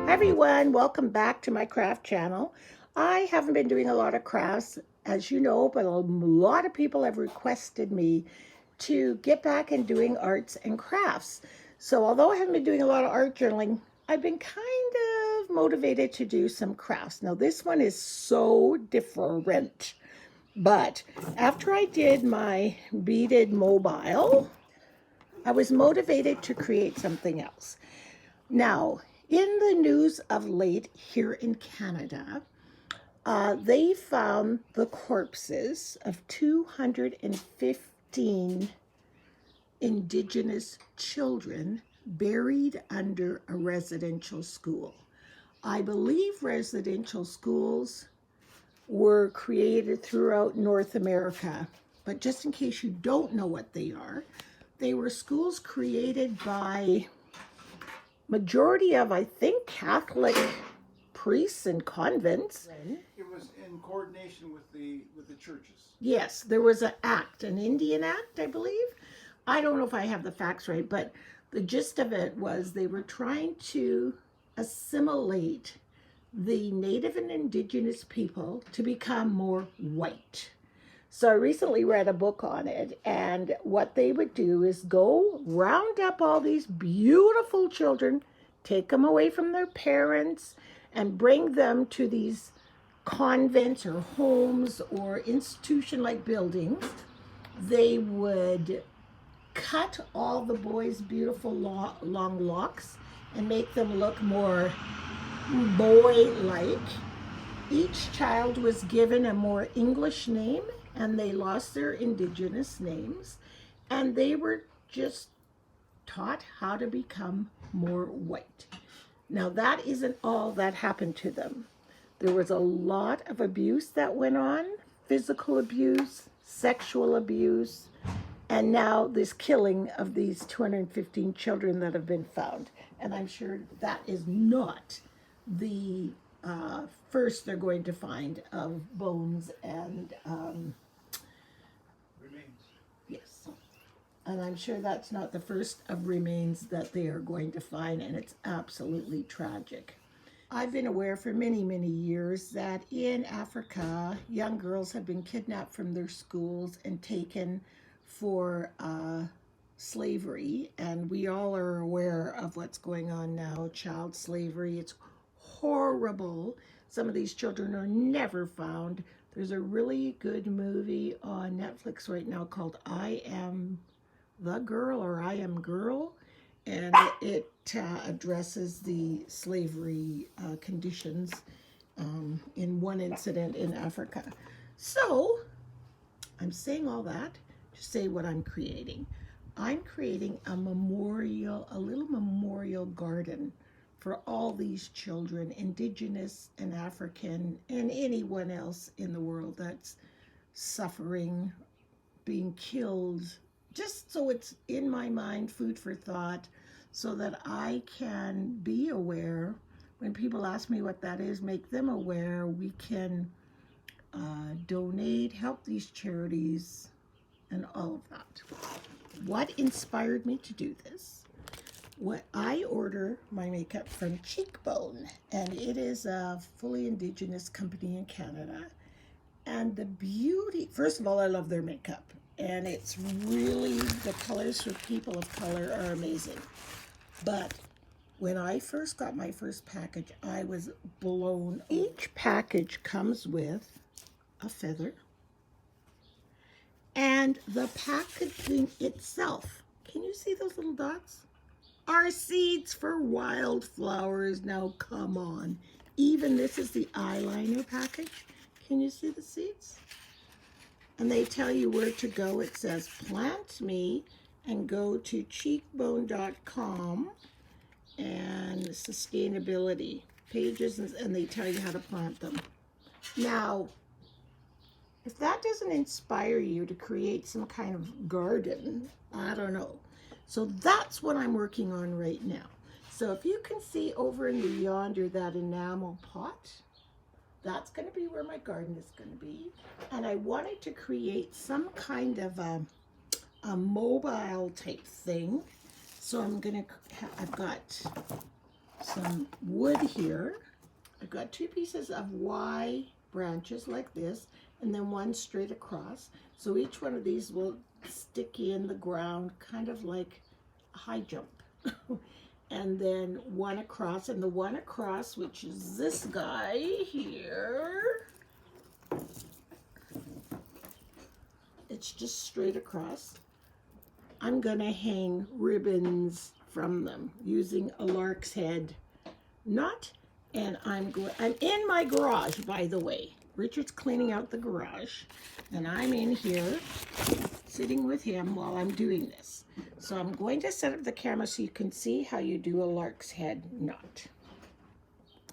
Hi everyone, welcome back to my craft channel. I haven't been doing a lot of crafts, as you know, but a lot of people have requested me to get back and doing arts and crafts. So although I haven't been doing a lot of art journaling, I've been kind of motivated to do some crafts. Now this one is so different, but after I did my beaded mobile, I was motivated to create something else. Now, in the news of late here in Canada, they found the corpses of 215 indigenous children buried under a residential school. I believe residential schools were created throughout North America, but just in case you don't know what they were schools created by majority of, I think, Catholic priests and convents. It was in coordination with the churches. Yes, there was an act, an Indian act, I believe. I don't know if I have the facts right, but the gist of it was they were trying to assimilate the Native and Indigenous people to become more white. So I recently read a book on it, and what they would do is go round up all these beautiful children, take them away from their parents, and bring them to these convents or homes or institution-like buildings. They would cut all the boys' beautiful long locks and make them look more boy-like. Each child was given a more English name, and they lost their indigenous names, and they were just taught how to become more white. Now, that isn't all that happened to them. There was a lot of abuse that went on, physical abuse, sexual abuse, and now this killing of these 215 children that have been found. And I'm sure that is not the first they're going to find of bones and Remains. yes. And I'm sure that's not the first of remains that they are going to find, and it's absolutely tragic. I've been aware for many, many years that in Africa, young girls have been kidnapped from their schools and taken for slavery, and we all are aware of what's going on now, child slavery. It's horrible. Some of these children are never found. There's a really good movie on Netflix right now called I Am the Girl or I Am Girl, and it addresses the slavery conditions in one incident in Africa. So I'm saying all that to say what I'm creating. I'm creating a memorial, a little memorial garden for all these children, indigenous and African, and anyone else in the world that's suffering, being killed, just so it's in my mind, food for thought, so that I can be aware. When people ask me what that is, make them aware. We can donate, help these charities, and all of that. What inspired me to do this? What I order my makeup from Cheekbone, and it is a fully indigenous company in Canada. And the beauty, first of all, I love their makeup, and it's really, the colors for people of color are amazing. But when I first got my first package, I was blown. Each package comes with a feather, and the packaging itself, can you see those little dots? Are seeds for wildflowers. Now, come on. Even this is the eyeliner package. Can you see the seeds? And they tell you where to go. It says plant me, and go to cheekbone.com and sustainability pages, and they tell you how to plant them. Now, if that doesn't inspire you to create some kind of garden, I don't know. So that's what I'm working on right now. So if you can see over in the yonder that enamel pot, that's going to be where my garden is going to be. And I wanted to create some kind of a mobile type thing. So I'm going to, I've got some wood here. I've got 2 pieces of Y branches like this, and then one straight across. So each one of these will stick in the ground, kind of like a high jump. And then one across, and the one across, which is this guy here, it's just straight across. I'm gonna hang ribbons from them using a lark's head knot. And I'm in my garage, by the way. Richard's cleaning out the garage, and I'm in here sitting with him while I'm doing this. So I'm going to set up the camera so you can see how you do a lark's head knot.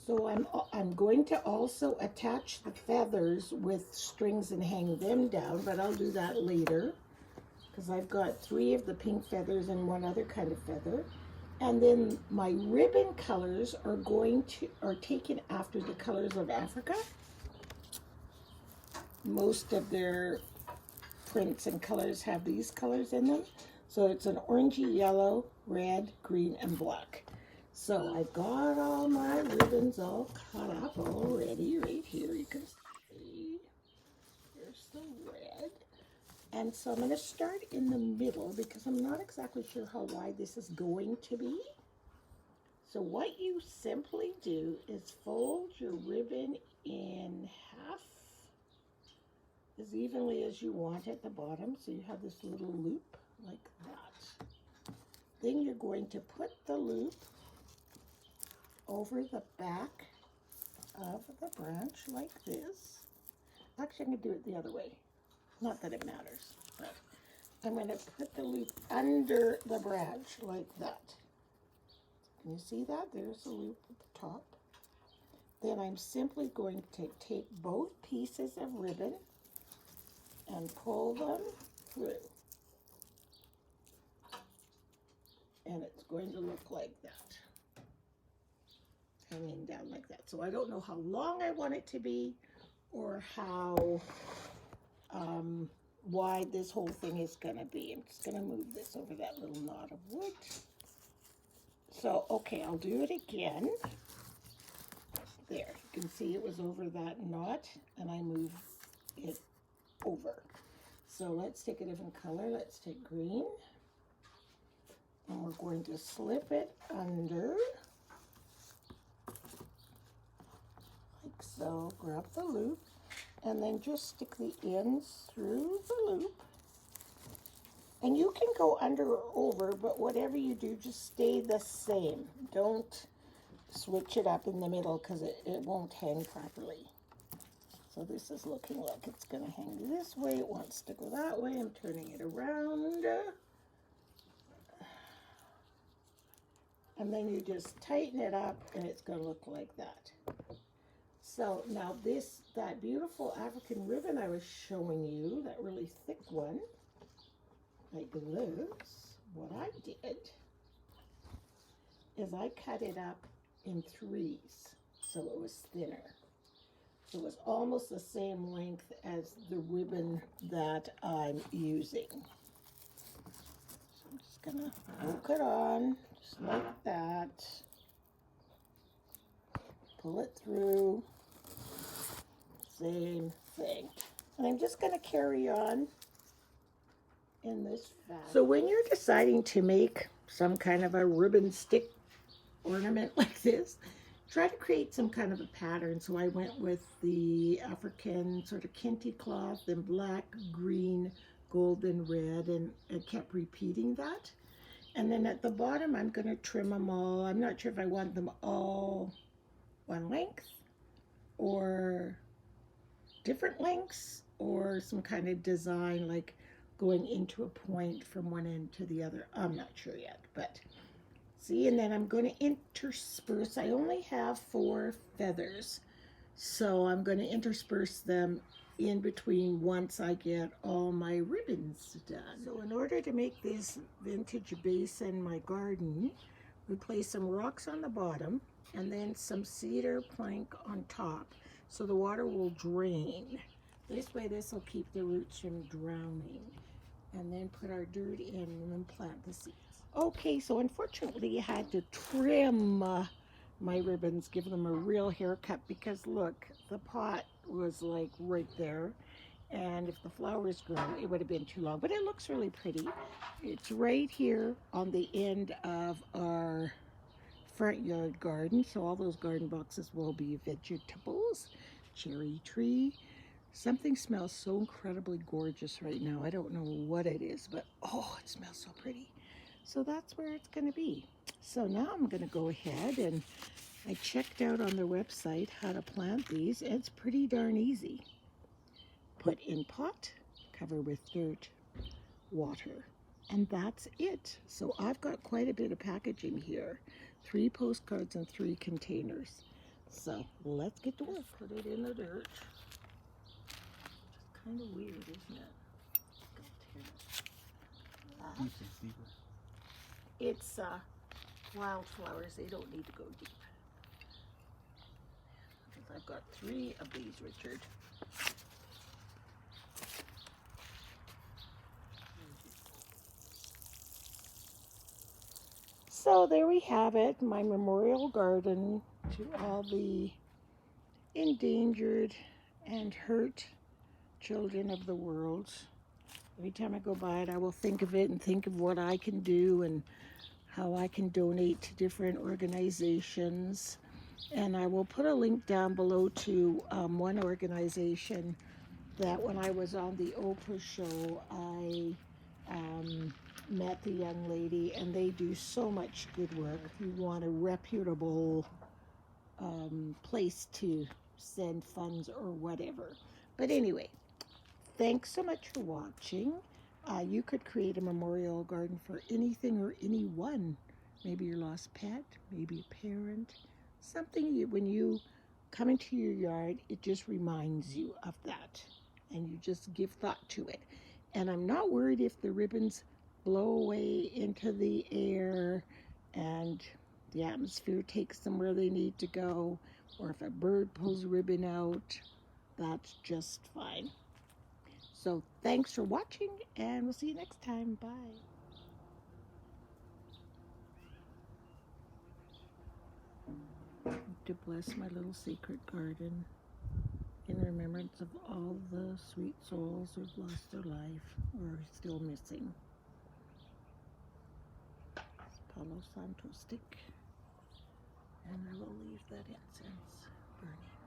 So I'm going to also attach the feathers with strings and hang them down, but I'll do that later because I've got 3 of the pink feathers and 1 other kind of feather. And then my ribbon colors are taken after the colors of Africa. Most of their prints and colors have these colors in them. So it's an orangey yellow, red, green, and black. So I've got all my ribbons all cut up already right here. You can see there's the red. And so I'm going to start in the middle because I'm not exactly sure how wide this is going to be. So what you simply do is fold your ribbon in half as evenly as you want at the bottom. So you have this little loop like that. Then you're going to put the loop over the back of the branch like this. Actually, I'm going to do it the other way. Not that it matters, but I'm going to put the loop under the branch like that. Can you see that? There's the loop at the top. Then I'm simply going to take both pieces of ribbon and pull them through. And it's going to look like that. Hanging down like that. So I don't know how long I want it to be or how wide this whole thing is going to be. I'm just going to move this over that little knot of wood. So, okay, I'll do it again. There, you can see it was over that knot, and I moved it over. So let's take a different color. Let's take green. And we're going to slip it under. Like so. Grab the loop. And then just stick the ends through the loop. And you can go under or over, but whatever you do, just stay the same. Don't switch it up in the middle because it won't hang properly. So this is looking like it's going to hang this way. It wants to go that way. I'm turning it around. And then you just tighten it up and it's going to look like that. So now that beautiful African ribbon I was showing you, that really thick one, like this, what I did is I cut it up in 3s so it was thinner. So it was almost the same length as the ribbon that I'm using. So I'm just gonna hook it on, just like that. Pull it through. Same thing. And I'm just gonna carry on in this fashion. So when you're deciding to make some kind of a ribbon stick ornament like this, try to create some kind of a pattern. So I went with the African sort of kente cloth in black, green, gold, and red, and I kept repeating that. And then at the bottom, I'm going to trim them all. I'm not sure if I want them all one length or different lengths or some kind of design like going into a point from one end to the other. I'm not sure yet, but see, and then I'm going to intersperse. I only have 4 feathers, so I'm going to intersperse them in between once I get all my ribbons done. So in order to make this vintage base in my garden, we place some rocks on the bottom and then some cedar plank on top so the water will drain. This way this will keep the roots from drowning. And then put our dirt in and then plant the seeds. Okay, so unfortunately I had to trim my ribbons, give them a real haircut, because look, the pot was like right there, and if the flowers grow, it would have been too long, but it looks really pretty. It's right here on the end of our front yard garden, so all those garden boxes will be vegetables. Cherry tree. Something smells so incredibly gorgeous right now. I don't know what it is, but oh, it smells so pretty. So that's where it's going to be. So now I'm going to go ahead, and I checked out on their website how to plant these. It's pretty darn easy. Put in pot, cover with dirt, water, and that's it. So I've got quite a bit of packaging here. 3 postcards and 3 containers. So let's get to work. Put it in the dirt. It's kind of weird, isn't it? It's wildflowers. They don't need to go deep. Because I've got 3 of these, Richard. So there we have it, my memorial garden to all the endangered and hurt children of the world. Every time I go by it, I will think of it and think of what I can do and how I can donate to different organizations. And I will put a link down below to one organization that when I was on the Oprah show, I met the young lady, and they do so much good work. If you want a reputable place to send funds or whatever. But anyway, thanks so much for watching. You could create a memorial garden for anything or anyone. Maybe your lost pet, maybe a parent, something when you come into your yard, it just reminds you of that. And you just give thought to it. And I'm not worried if the ribbons blow away into the air and the atmosphere takes them where they need to go, or if a bird pulls a ribbon out, that's just fine. So thanks for watching, and we'll see you next time. Bye. To bless my little secret garden in remembrance of all the sweet souls who've lost their life or are still missing. Palo Santo stick, and I will leave that incense burning.